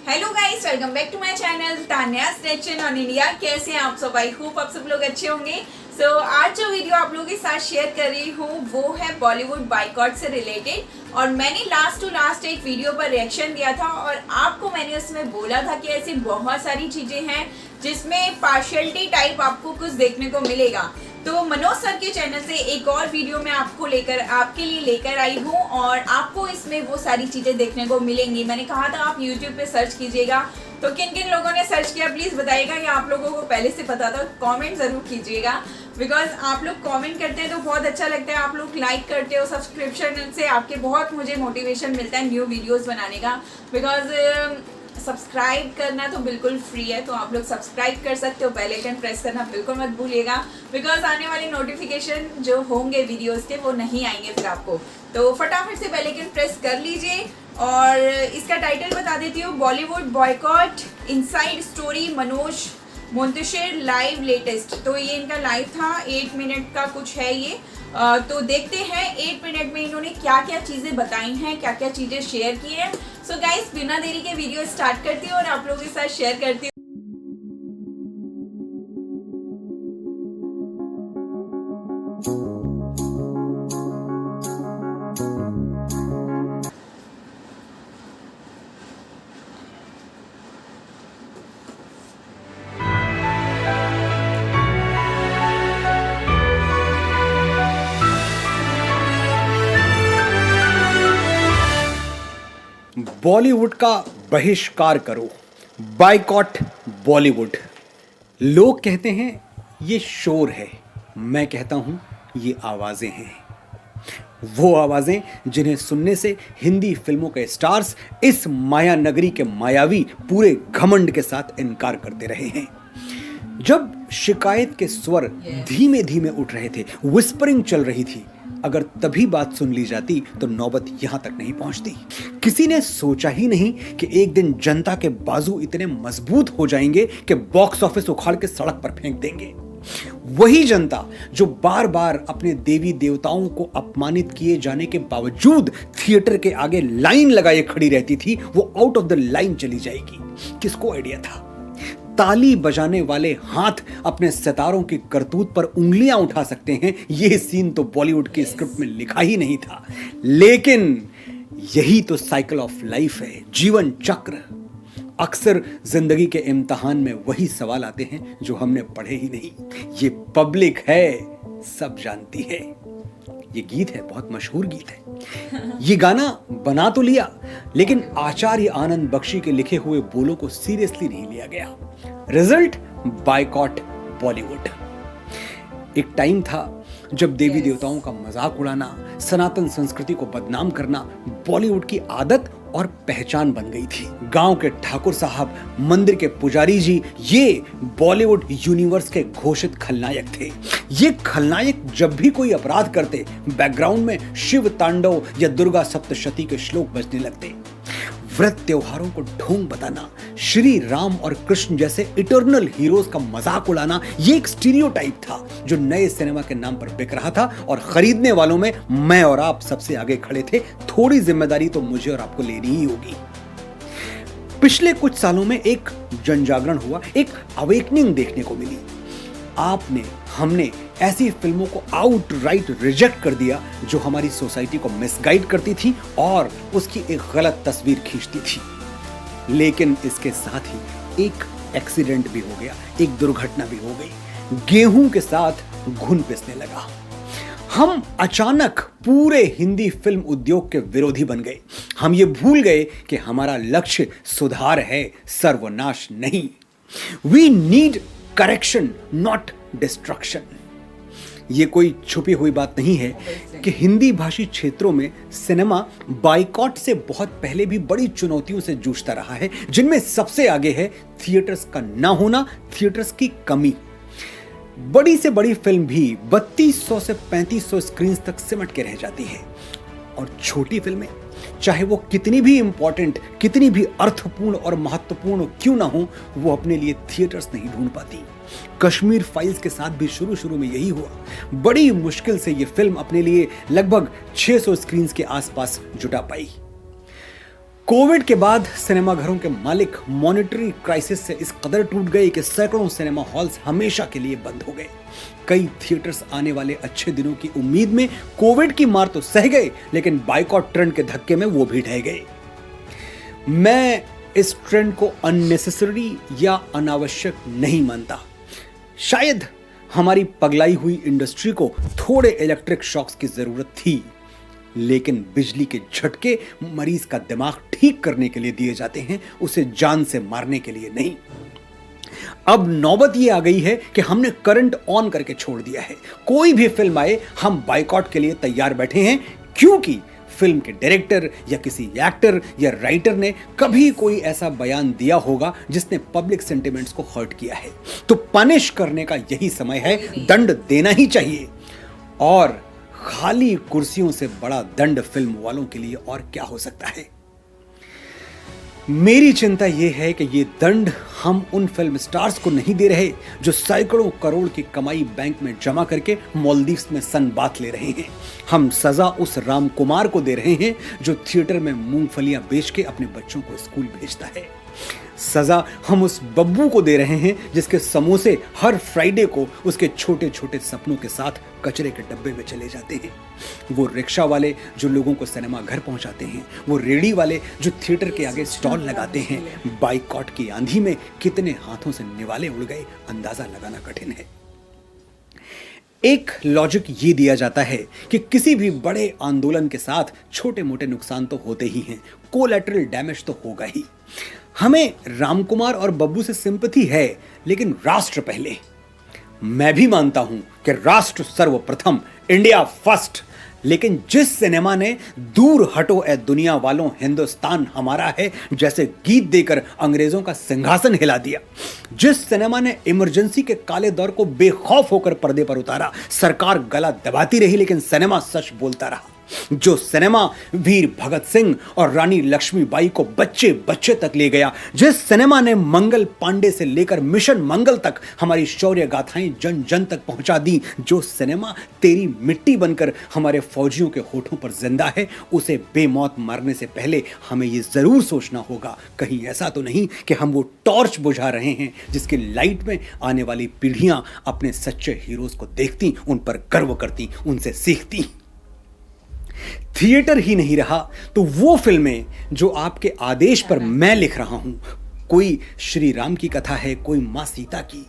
Hello guys, welcome back to my channel Tanya's reaction on India. कैसे हैं आप सब? आई होप आप सब लोग अच्छे होंगे। आज जो वीडियो आप लोगों के साथ शेयर कर रही हूँ वो है बॉलीवुड बाइकॉट से रिलेटेड। और मैंने लास्ट टू लास्ट एक वीडियो पर रिएक्शन दिया था और आपको मैंने उसमें बोला था कि ऐसी बहुत सारी चीज़ें हैं जिसमें पार्शियलिटी टाइप आपको कुछ देखने को मिलेगा। तो मनोज सर के चैनल से एक और वीडियो मैं आपके लिए लेकर आई हूँ और आपको इसमें वो सारी चीज़ें देखने को मिलेंगी। मैंने कहा था आप YouTube पे सर्च कीजिएगा, तो किन किन लोगों ने सर्च किया प्लीज़ बताइएगा, या आप लोगों को पहले से पता था कमेंट ज़रूर कीजिएगा। बिकॉज आप लोग कमेंट करते हैं तो बहुत अच्छा लगता है, आप लोग लाइक करते हो, सब्सक्रिप्शन से आपके बहुत मुझे मोटिवेशन मिलता है न्यू वीडियोज़ बनाने का। बिकॉज सब्सक्राइब करना तो बिल्कुल फ्री है, तो आप लोग सब्सक्राइब कर सकते हो, बेल आइकन प्रेस करना बिल्कुल मत भूलिएगा। बिकॉज आने वाले नोटिफिकेशन जो होंगे वीडियोस के वो नहीं आएंगे फिर आपको, तो फटाफट से बेल आइकन प्रेस कर लीजिए। और इसका टाइटल बता देती हूँ, Bollywood boycott inside story Manoj Muntashir live latest. तो ये इनका लाइव था, 8 मिनट का कुछ है ये। तो देखते हैं 8 मिनट में इन्होंने क्या क्या चीज़ें बताई हैं, क्या क्या चीज़ें शेयर की हैं। सो गाइस, बिना देरी के वीडियो स्टार्ट करती हूँ और आप लोगों के साथ शेयर करती हूँ। बॉलीवुड का बहिष्कार करो, बाइकॉट बॉलीवुड। लोग कहते हैं ये शोर है, मैं कहता हूं ये आवाजें हैं। वो आवाजें जिन्हें सुनने से हिंदी फिल्मों के स्टार्स इस माया नगरी के मायावी पूरे घमंड के साथ इनकार करते रहे हैं। जब शिकायत के स्वर धीमे धीमे उठ रहे थे, विस्परिंग चल रही थी, अगर तभी बात सुन ली जाती तो नौबत यहां तक नहीं पहुंचती। किसी ने सोचा ही नहीं कि एक दिन जनता के बाजू इतने मजबूत हो जाएंगे कि बॉक्स ऑफिस उखाड़ के सड़क पर फेंक देंगे। वही जनता जो बार बार अपने देवी देवताओं को अपमानित किए जाने के बावजूद थिएटर के आगे लाइन लगाए खड़ी रहती थी, वो आउट ऑफ द लाइन चली जाएगी। किसको आइडिया था? ताली बजाने वाले हाथ अपने सितारों की करतूत पर उंगलियां उठा सकते हैं, यह सीन तो बॉलीवुड के स्क्रिप्ट में लिखा ही नहीं था। लेकिन यही तो साइकिल ऑफ लाइफ है, जीवन चक्र। अक्सर जिंदगी के इम्तिहान में वही सवाल आते हैं जो हमने पढ़े ही नहीं। ये पब्लिक है, सब जानती है। ये गीत है, बहुत मशहूर गीत है। ये गाना बना तो लिया, लेकिन आचार्य आनंद बख्शी के लिखे हुए बोलों को सीरियसली नहीं लिया गया। Result, boycott Bollywood. एक टाइम था जब देवी देवताओं का मजाक उड़ाना, सनातन संस्कृति को बदनाम करना बॉलीवुड की आदत और पहचान बन गई थी। गांव के ठाकुर साहब, मंदिर के पुजारी जी, ये बॉलीवुड यूनिवर्स के घोषित खलनायक थे। ये खलनायक जब भी कोई अपराध करते, बैकग्राउंड में शिव तांडव या दुर्गा सप्तशती के श्लोक बजने लगते। व्रत त्योहारों को ढोंग बताना, श्री राम और कृष्ण जैसे इटर्नल हीरोज का मजाक उड़ाना, ये एक स्टीरियोटाइप था जो नए सिनेमा के नाम पर बिक रहा था। और खरीदने वालों में मैं और आप सबसे आगे खड़े थे। थोड़ी जिम्मेदारी तो मुझे और आपको लेनी ही होगी। पिछले कुछ सालों में एक जनजागरण हुआ, एक अवेकनिंग देखने को मिली। आपने, हमने ऐसी फिल्मों को आउटराइट रिजेक्ट कर दिया जो हमारी सोसाइटी को मिसगाइड करती थी और उसकी एक गलत तस्वीर खींचती थी। लेकिन इसके साथ ही एक एक्सीडेंट भी हो गया, एक दुर्घटना भी हो गई। गेहूं के साथ घुन पिसने लगा। हम अचानक पूरे हिंदी फिल्म उद्योग के विरोधी बन गए। हम ये भूल गए कि हमारा लक्ष्य सुधार है, सर्वनाश नहीं। We need correction, not destruction. ये कोई छुपी हुई बात नहीं है कि हिंदी भाषी क्षेत्रों में सिनेमा बाइकॉट से बहुत पहले भी बड़ी चुनौतियों से जूझता रहा है, जिनमें सबसे आगे है थिएटर्स का ना होना, थिएटर्स की कमी। बड़ी से बड़ी फिल्म भी 3200 से 3500 स्क्रीन तक सिमट के रह जाती है, और छोटी फिल्में, चाहे वो कितनी भी इंपॉर्टेंट, कितनी भी अर्थपूर्ण और महत्वपूर्ण क्यों ना हो, वो अपने लिए थिएटर्स नहीं ढूंढ पाती। कश्मीर फाइल्स के साथ भी शुरू में यही हुआ। बड़ी मुश्किल से ये फिल्म अपने लिए लगभग 600 स्क्रीन्स के आसपास जुटा पाई। कोविड के बाद सिनेमाघरों के मालिक मॉनेटरी क्राइसिस से इस कदर टूट गए कि सैकड़ों सिनेमा हॉल्स हमेशा के लिए बंद हो गए। कई थिएटर्स आने वाले अच्छे दिनों की उम्मीद में कोविड की मार तो सह गए, लेकिन बाइकॉट ट्रेंड के धक्के में वो भी ढह गए। मैं इस ट्रेंड को अननेसेसरी या अनावश्यक नहीं मानता। शायद हमारी पगलाई हुई इंडस्ट्री को थोड़े इलेक्ट्रिक शॉक्स की जरूरत थी, लेकिन बिजली के झटके मरीज का दिमाग ठीक करने के लिए दिए जाते हैं, उसे जान से मारने के लिए नहीं। अब नौबत ये आ गई है कि हमने करंट ऑन करके छोड़ दिया है। कोई भी फिल्म आए हम बाइकॉट के लिए तैयार बैठे हैं, क्योंकि फिल्म के डायरेक्टर या किसी एक्टर या राइटर ने कभी कोई ऐसा बयान दिया होगा जिसने पब्लिक सेंटिमेंट्स को हर्ट किया है। तो पनिश करने का यही समय है, दंड देना ही चाहिए। और खाली कुर्सियों से बड़ा दंड फिल्म वालों के लिए और क्या हो सकता है। मेरी चिंता यह है कि ये दंड हम उन फिल्म स्टार्स को नहीं दे रहे जो सैकड़ों करोड़ की कमाई बैंक में जमा करके मालदीव्स में सन बात ले रहे हैं। हम सजा उस राम कुमार को दे रहे हैं जो थिएटर में मूंगफलियां बेच के अपने बच्चों को स्कूल भेजता है। सजा हम उस बब्बू को दे रहे हैं जिसके समोसे हर फ्राइडे को उसके छोटे छोटे सपनों के साथ कचरे के डब्बे में चले जाते हैं। वो रिक्शा वाले जो लोगों को सिनेमा घर पहुंचाते हैं, वो रेडी वाले जो थिएटर के आगे स्टॉल लगाते हैं। बाइकॉट की आंधी में कितने हाथों से निवाले उड़ गए, अंदाजा लगाना कठिन है। एक लॉजिक ये दिया जाता है कि किसी भी बड़े आंदोलन के साथ छोटे मोटे नुकसान तो होते ही हैं, कोलैटरल डैमेज तो होगा ही। हमें रामकुमार और बब्बू से सिंपैथी है, लेकिन राष्ट्र पहले। मैं भी मानता हूं कि राष्ट्र सर्वप्रथम, इंडिया फर्स्ट, लेकिन जिस सिनेमा ने दूर हटो ए दुनिया वालों हिंदुस्तान हमारा है जैसे गीत देकर अंग्रेजों का सिंहासन हिला दिया, जिस सिनेमा ने इमरजेंसी के काले दौर को बेखौफ होकर पर्दे पर उतारा, सरकार गला दबाती रही लेकिन सिनेमा सच बोलता रहा, जो सिनेमा वीर भगत सिंह और रानी लक्ष्मीबाई को बच्चे बच्चे तक ले गया, जिस सिनेमा ने मंगल पांडे से लेकर मिशन मंगल तक हमारी शौर्य गाथाएं जन जन तक पहुंचा दी, जो सिनेमा तेरी मिट्टी बनकर हमारे फौजियों के होठों पर जिंदा है, उसे बेमौत मारने से पहले हमें यह जरूर सोचना होगा कहीं ऐसा तो नहीं कि हम वो टॉर्च बुझा रहे हैं जिसकी लाइट में आने वाली पीढ़ियां अपने सच्चे हीरोज को देखती, उन पर गर्व करती, उनसे सीखती। थिएटर ही नहीं रहा तो वो फिल्में जो आपके आदेश पर मैं लिख रहा हूं, कोई श्री राम की कथा है, कोई मां सीता की,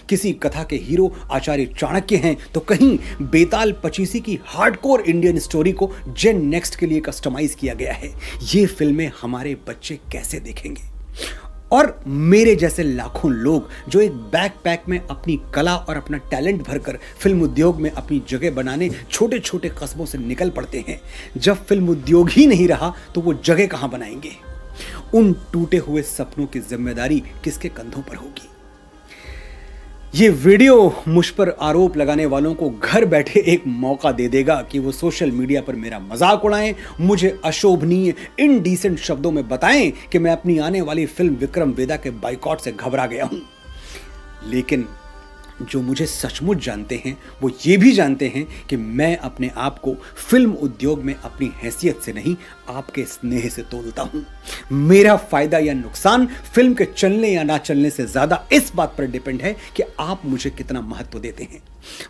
किसी कथा के हीरो आचार्य चाणक्य हैं, तो कहीं बेताल पचीसी की हार्डकोर इंडियन स्टोरी को जेन नेक्स्ट के लिए कस्टमाइज किया गया है। ये फिल्में हमारे बच्चे कैसे देखेंगे? और मेरे जैसे लाखों लोग जो एक बैकपैक में अपनी कला और अपना टैलेंट भरकर फिल्म उद्योग में अपनी जगह बनाने छोटे छोटे कस्बों से निकल पड़ते हैं, जब फिल्म उद्योग ही नहीं रहा तो वो जगह कहां बनाएंगे? उन टूटे हुए सपनों की जिम्मेदारी किसके कंधों पर होगी? ये वीडियो मुझ पर आरोप लगाने वालों को घर बैठे एक मौका दे देगा कि वो सोशल मीडिया पर मेरा मजाक उड़ाएं, मुझे अशोभनीय इनडिसेंट शब्दों में बताएं कि मैं अपनी आने वाली फिल्म विक्रम वेदा के बाइकॉट से घबरा गया हूं। लेकिन जो मुझे सचमुच जानते हैं वो ये भी जानते हैं कि मैं अपने आप को फिल्म उद्योग में अपनी हैसियत से नहीं, आपके स्नेह से तोलता हूं। मेरा फायदा या नुकसान फिल्म के चलने या ना चलने से ज्यादा इस बात पर डिपेंड है कि आप मुझे कितना महत्व देते हैं।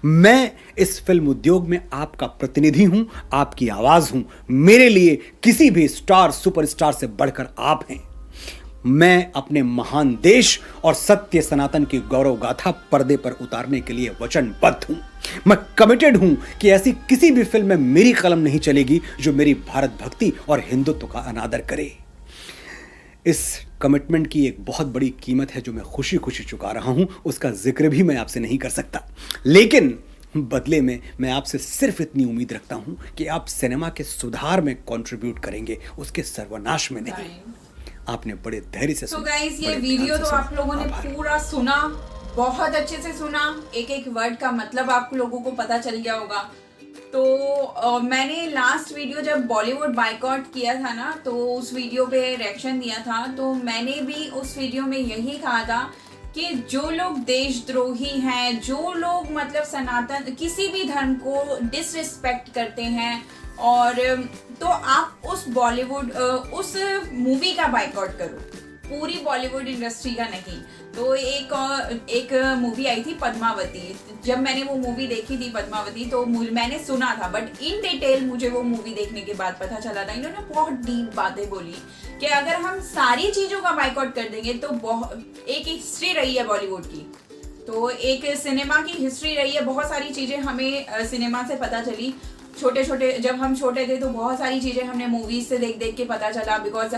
मैं इस फिल्म उद्योग में आपका प्रतिनिधि हूं, आपकी आवाज हूं। मेरे लिए किसी भी स्टार सुपरस्टार से बढ़कर आप हैं। मैं अपने महान देश और सत्य सनातन की गौरव गाथा पर्दे पर उतारने के लिए वचनबद्ध हूं। मैं कमिटेड हूं कि ऐसी किसी भी फिल्म में मेरी कलम नहीं चलेगी जो मेरी भारत भक्ति और हिंदुत्व का अनादर करे। इस कमिटमेंट की एक बहुत बड़ी कीमत है जो मैं खुशी खुशी चुका रहा हूं, उसका जिक्र भी मैं आपसे नहीं कर सकता। लेकिन बदले में मैं आपसे सिर्फ इतनी उम्मीद रखता हूं कि आप सिनेमा के सुधार में कंट्रीब्यूट करेंगे, उसके सर्वनाश में नहीं। आपने बड़े धैर्य से सुना। तो गाइस ये वीडियो तो आप लोगों ने पूरा सुना, बहुत अच्छे से सुना, एक एक वर्ड का मतलब आप लोगों को पता चल गया होगा। तो मैंने लास्ट वीडियो जब बॉलीवुड बाइकॉट किया था ना, तो उस वीडियो पे रिएक्शन दिया था, तो मैंने भी उस वीडियो में यही कहा था कि जो लोग देशद्रोही हैं, जो लोग मतलब सनातन किसी भी धर्म को डिसरिस्पेक्ट करते हैं और तो आप उस बॉलीवुड उस मूवी का बाइकआउट करो, पूरी बॉलीवुड इंडस्ट्री का नहीं। तो एक मूवी आई थी पद्मावती। जब मैंने वो मूवी देखी थी पद्मावती, तो मैंने सुना था, बट इन डिटेल मुझे वो मूवी देखने के बाद पता चला था, इन्होंने बहुत डीप बातें बोली कि अगर हम सारी चीज़ों का बाइकआउट कर देंगे तो एक हिस्ट्री रही है बॉलीवुड की, तो एक सिनेमा की हिस्ट्री रही है। बहुत सारी चीज़ें हमें सिनेमा से पता चली। जब हम छोटे थे तो बहुत सारी चीज़ें हमने मूवीज से देख देख के पता चला, बिकॉज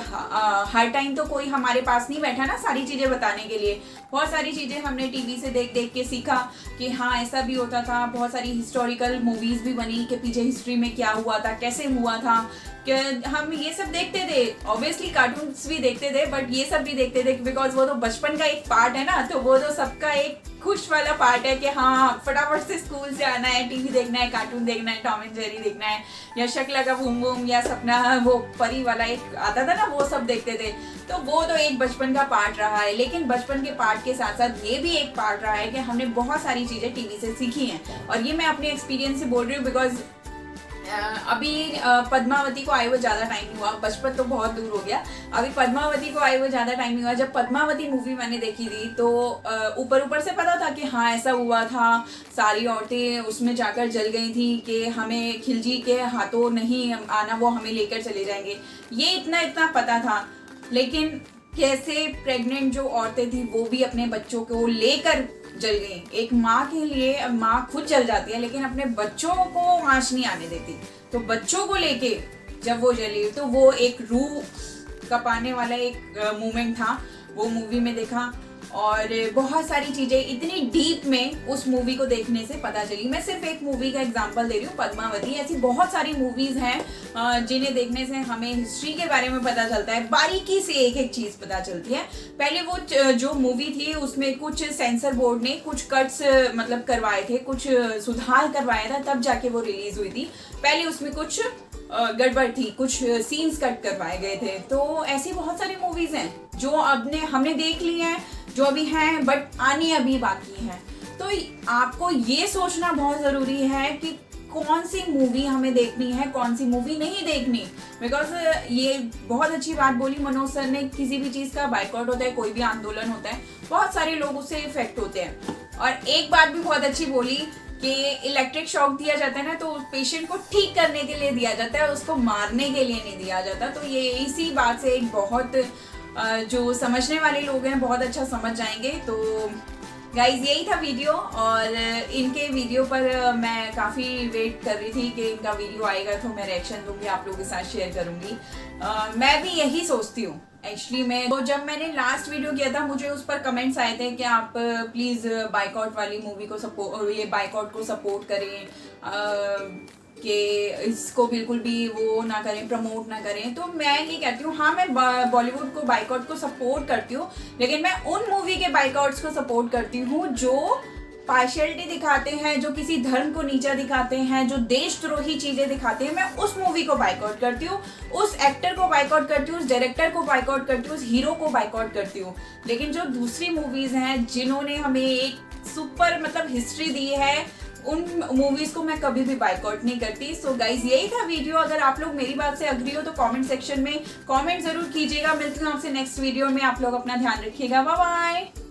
हर टाइम तो कोई हमारे पास नहीं बैठा ना सारी चीज़ें बताने के लिए। बहुत सारी चीज़ें हमने टीवी से देख देख के सीखा कि हाँ ऐसा भी होता था। बहुत सारी हिस्टोरिकल मूवीज भी बनी कि पीछे हिस्ट्री में क्या हुआ था, कैसे हुआ था, कि हम ये सब देखते थे। ऑब्वियसली कार्टून्स भी देखते थे, बट ये सब भी देखते थे बिकॉज वो तो बचपन का एक पार्ट है ना, तो वो तो सबका एक खुश वाला पार्ट है कि हाँ फटाफट से स्कूल से आना है, टीवी देखना है, कार्टून देखना है, टॉम एंड जेरी देखना है, या शकला का बूम बूम, या सपना वो परी वाला एक आता था ना, वो सब देखते थे। तो वो तो एक बचपन का पार्ट रहा है, लेकिन बचपन के पार्ट के साथ साथ ये भी एक पार्ट रहा है कि हमने बहुत सारी चीज़ें टीवी से सीखी हैं। और ये मैं अपने एक्सपीरियंस से बोल रही हूँ, बिकॉज अभी पद्मावती को आए हुए ज़्यादा टाइम नहीं हुआ, बचपन तो बहुत दूर हो गया, अभी पद्मावती को आए हुए ज़्यादा टाइम नहीं हुआ। जब पद्मावती मूवी मैंने देखी थी तो ऊपर ऊपर से पता था कि हाँ ऐसा हुआ था, सारी औरतें उसमें जाकर जल गई थी कि हमें खिलजी के हाथों नहीं आना, वो हमें लेकर चले जाएंगे, ये इतना पता था। लेकिन कैसे प्रेग्नेंट जो औरतें थी वो भी अपने बच्चों को लेकर जल गई। एक माँ के लिए माँ खुद जल जाती है, लेकिन अपने बच्चों को आँच नहीं आने देती। तो बच्चों को लेके जब वो जली, तो वो एक रूह कपाने वाला एक मोमेंट था, वो मूवी में देखा। और बहुत सारी चीज़ें इतनी डीप में उस मूवी को देखने से पता चली। मैं सिर्फ एक मूवी का एग्जांपल दे रही हूँ, पद्मावती। ऐसी बहुत सारी मूवीज़ हैं जिन्हें देखने से हमें हिस्ट्री के बारे में पता चलता है, बारीकी से एक एक चीज़ पता चलती है। पहले वो जो मूवी थी उसमें कुछ सेंसर बोर्ड ने कुछ कट्स मतलब करवाए थे, कुछ सुधार करवाया था, तब जाके वो रिलीज़ हुई थी। पहले उसमें कुछ गड़बड़ थी, कुछ सीन्स कट करवाए गए थे। तो ऐसी बहुत सारी मूवीज़ हैं जो हमने देख ली हैं, जो अभी हैं, बट आनी अभी बाकी है। तो आपको ये सोचना बहुत ज़रूरी है कि कौन सी मूवी हमें देखनी है, कौन सी मूवी नहीं देखनी। बिकॉज ये बहुत अच्छी बात बोली मनोज सर ने, किसी भी चीज़ का बाइकआउट होता है, कोई भी आंदोलन होता है, बहुत सारे लोग उससे इफेक्ट होते हैं। और एक बात भी बहुत अच्छी बोली कि इलेक्ट्रिक शॉक दिया जाता है ना, तो पेशेंट को ठीक करने के लिए दिया जाता है, उसको मारने के लिए नहीं दिया जाता। तो ये इसी बात से एक बहुत जो समझने वाले लोग हैं बहुत अच्छा समझ जाएंगे। तो गाइज यही था वीडियो, और इनके वीडियो पर मैं काफ़ी वेट कर रही थी कि इनका वीडियो आएगा तो मैं रिएक्शन दूंगी, आप लोगों के साथ शेयर करूंगी। मैं भी यही सोचती हूँ एक्चुअली। मैं तो जब मैंने लास्ट वीडियो किया था, मुझे उस पर कमेंट्स आए थे कि आप प्लीज़ बाइकआउट वाली मूवी को ये बाइकआउट को सपोर्ट करें, कि इसको बिल्कुल भी वो ना करें, प्रमोट ना करें। तो मैं ये कहती हूँ, हाँ मैं बॉलीवुड को बाइकआउट को सपोर्ट करती हूँ, लेकिन मैं उन मूवी के बाइकआउट्स को सपोर्ट करती हूँ जो पार्शियलिटी दिखाते हैं, जो किसी धर्म को नीचा दिखाते हैं, जो देशद्रोही चीज़ें दिखाते हैं। मैं उस मूवी को बाइकआउट करती हूँ, उस एक्टर को बाइकआउट करती हूँ, उस डायरेक्टर को बाइकआउट करती हूँ, उस हीरो को बाइकआउट करती हूँ। लेकिन जो दूसरी मूवीज़ हैं जिन्होंने हमें एक सुपर मतलब हिस्ट्री दी है, उन मूवीज़ को मैं कभी भी बाइकआउट नहीं करती। सो गाइज यही था वीडियो। अगर आप लोग मेरी बात से अग्री हो तो कमेंट सेक्शन में कमेंट ज़रूर कीजिएगा। मिलती हूँ आपसे नेक्स्ट वीडियो में। आप लोग अपना ध्यान रखिएगा। Bye bye.